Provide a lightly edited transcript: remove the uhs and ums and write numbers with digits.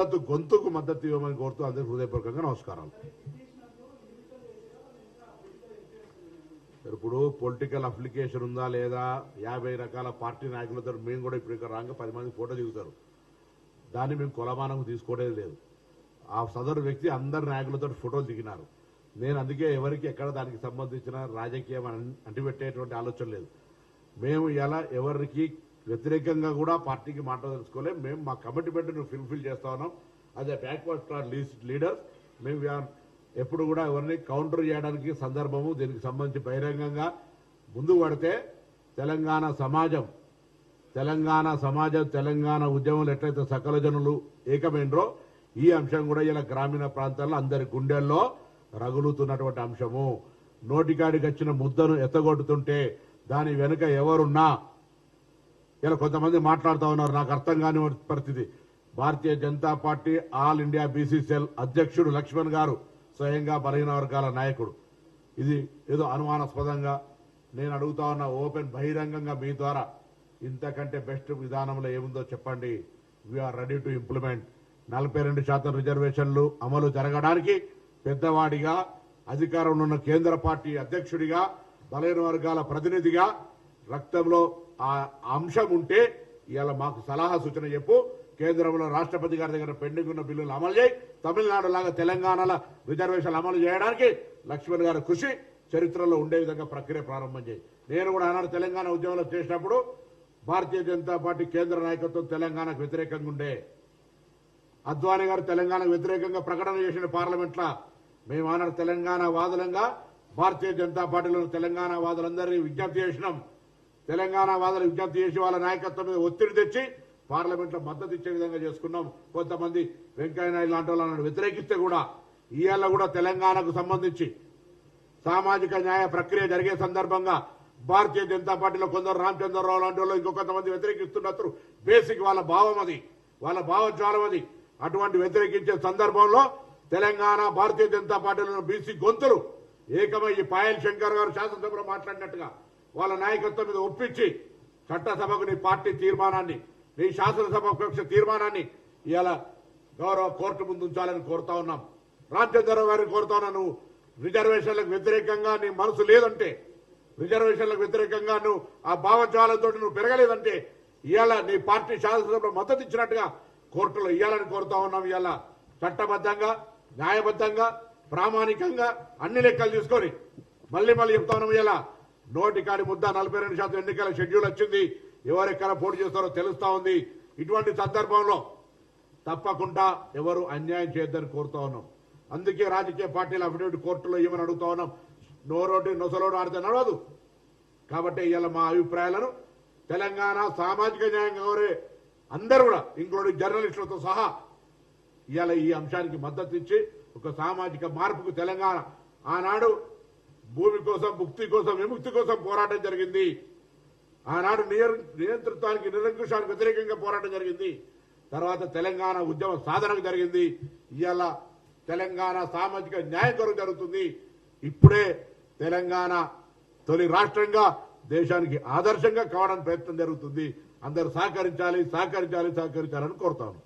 గొంతుకు మద్దతు ఇవ్వమని కోరుతూ అందరికీ హృదయపూర్వకంగా నమస్కారాలు. ఇప్పుడు పొలిటికల్ అప్లికేషన్ ఉందా లేదా 50 రకాల పార్టీ నాయకులతో మేము కూడా ఇప్పుడు ఇక్కడ రాగా 10 మంది ఫోటో దిగుతారు. దాన్ని మేము కొలమానం తీసుకోవడం లేదు. ఆ సదరు వ్యక్తి అందరు నాయకులతో ఫోటోలు దిగినారు. నేను అందుకే ఎవరికి ఎక్కడ దానికి సంబంధించిన రాజకీయం అంటిపెట్టేటువంటి ఆలోచన లేదు. మేము ఇలా ఎవరికి వ్యతిరేకంగా కూడా పార్టీకి మాట్లాడదలుచుకోలేం. మేము మా కమిట్మెంట్ను ఫుల్ఫిల్ చేస్తా ఉన్నాం. అదే బ్యాక్వర్డ్ స్టార్ లీడర్స్ మేము ఎప్పుడు కూడా ఎవరిని కౌంటర్ చేయడానికి సందర్భము దీనికి సంబంధించి బహిరంగంగా ముందు పడితే తెలంగాణ సమాజం తెలంగాణ ఉద్యమంలో ఎట్లయితే సకల జనులు ఏకమైనరో ఈ అంశం కూడా ఇలా గ్రామీణ ప్రాంతాల్లో అందరి గుండెల్లో రగులుతున్నటువంటి అంశము. నోటికాడికి వచ్చిన ముద్దను ఎత్తగొట్టుతుంటే దాని వెనుక ఎవరున్నా ఇలా కొంతమంది మాట్లాడుతూ ఉన్నారు. నాకు అర్థం కాని పరిస్థితి. Bharatiya Janata party all India BCCL అధ్యక్షుడు లక్ష్మణ్ గారు స్వయంగా బలహీన వర్గాల నాయకుడు. ఇది ఏదో అనుమానాస్పదంగా నేను అడుగుతా ఉన్న ఓపెన్ బహిరంగంగా మీ ద్వారా ఇంతకంటే బెస్ట్ విధానంలో ఏముందో చెప్పండి. We are ready to implement. 42% రిజర్వేషన్లు అమలు జరగడానికి పెద్దవాడిగా అధికారంలో ఉన్న కేంద్ర పార్టీ అధ్యక్షుడిగా బలహీన వర్గాల ప్రతినిధిగా రక్తంలో ఆ అంశం ఉంటే ఇవాళ మాకు సలహా సూచన చెప్పు. కేంద్రంలో రాష్ట్రపతి గారి దగ్గర పెండింగ్ ఉన్న బిల్లులు అమలు చేయి. తమిళనాడు లాగా తెలంగాణలో రిజర్వేషన్లు అమలు చేయడానికి లక్ష్మణ్ గారి కృషి చరిత్రలో ఉండే విధంగా ప్రక్రియ ప్రారంభం చేయి. నేను కూడా ఆనాడు తెలంగాణ ఉద్యమంలో చేసినప్పుడు భారతీయ జనతా పార్టీ కేంద్ర నాయకత్వం తెలంగాణకు వ్యతిరేకంగా ఉండే. అద్వానీ గారు తెలంగాణకు వ్యతిరేకంగా ప్రకటన చేసిన పార్లమెంట్లో మేము ఆనాడు తెలంగాణ వాదులంగా భారతీయ జనతా పార్టీలో తెలంగాణ వాదులందరినీ విజ్ఞప్తి చేసినాం. తెలంగాణ వాదులు విజ్ఞప్తి చేసి వాళ్ళ నాయకత్వం మీద ఒత్తిడి తెచ్చి పార్లమెంట్లో మద్దతు ఇచ్చే విధంగా చేసుకున్నాం. కొంతమంది వెంకయ్యనాయుడు లాంటి వాళ్ళని వ్యతిరేకిస్తే కూడా ఇవాళ కూడా తెలంగాణకు సంబంధించి సామాజిక న్యాయ ప్రక్రియ జరిగే సందర్భంగా భారతీయ జనతా పార్టీలో కొందరు రామచంద్రరావు లాంటి వాళ్ళు ఇంకొంతమంది వ్యతిరేకిస్తున్నారు. బేసిక్ వాళ్ళ భావం అది, వాళ్ళ భావజ్వాలం అది. అటువంటి వ్యతిరేకించే సందర్భంలో తెలంగాణ భారతీయ జనతా పార్టీలో బీసీ గొంతులు ఏకమై పాయల్ శంకర్ గారు శాసనసభలో మాట్లాడినట్టుగా వాళ్ళ నాయకత్వం మీద ఒప్పించి చట్టసభకు నీ పార్టీ తీర్మానాన్ని, నీ శాసనసభ పక్ష తీర్మానాన్ని ఇలా గౌరవ కోర్టు ముందు ఉంచాలని కోరుతా ఉన్నాం. రామచంద్రరావు గారిని కోరుతా ఉన్నా, నువ్వు రిజర్వేషన్లకు వ్యతిరేకంగా నీ మనసు లేదంటే, రిజర్వేషన్లకు వ్యతిరేకంగా నువ్వు ఆ భావజాలంతో నువ్వు పెరగలేదంటే ఇవాళ నీ పార్టీ శాసనసభలో మద్దతు ఇచ్చినట్టుగా కోర్టులో ఇవ్వాలని కోరుతా ఉన్నాం. ఇవాళ చట్టబద్ధంగా, న్యాయబద్ధంగా, ప్రామాణికంగా అన్ని లెక్కలు తీసుకొని మళ్ళీ చెప్తా ఉన్నాం. ఇలా నోటికాడి ముద్ద 42% ఎన్నికల షెడ్యూల్ వచ్చింది. ఎవరెక్కడ పోటీ చేస్తారో తెలుస్తా ఉంది. ఇటువంటి సందర్భంలో తప్పకుండా ఎవరు అన్యాయం చేయొద్దని కోరుతా ఉన్నాం. అందుకే రాజకీయ పార్టీల అఫిడవిట్ కోర్టులో ఏమని అడుగుతా ఉన్నాం. నోరోటి నొసలోడు ఆడితే నడవదు. కాబట్టి ఇవాళ మా అభిప్రాయాలను తెలంగాణ సామాజిక న్యాయం కోరే అందరూ కూడా ఇంక్లూడింగ్ జర్నలిస్టులతో సహా ఇవాళ ఈ అంశానికి మద్దతు ఇచ్చి ఒక సామాజిక మార్పుకు తెలంగాణ ఆనాడు భూమి కోసం, ముక్తి కోసం, విముక్తి కోసం పోరాటం జరిగింది. ఆనాడు నియంతృత్వానికి, నిరంకుశానికి వ్యతిరేకంగా పోరాటం జరిగింది. తర్వాత తెలంగాణ ఉద్యమ సాధనకు జరిగింది. ఇవాళ తెలంగాణ సామాజిక న్యాయం కొరకు జరుగుతుంది. ఇప్పుడే తెలంగాణ తొలి రాష్ట్రంగా దేశానికి ఆదర్శంగా కావడానికి ప్రయత్నం జరుగుతుంది. అందరూ సహకరించాలని కోరుతాను.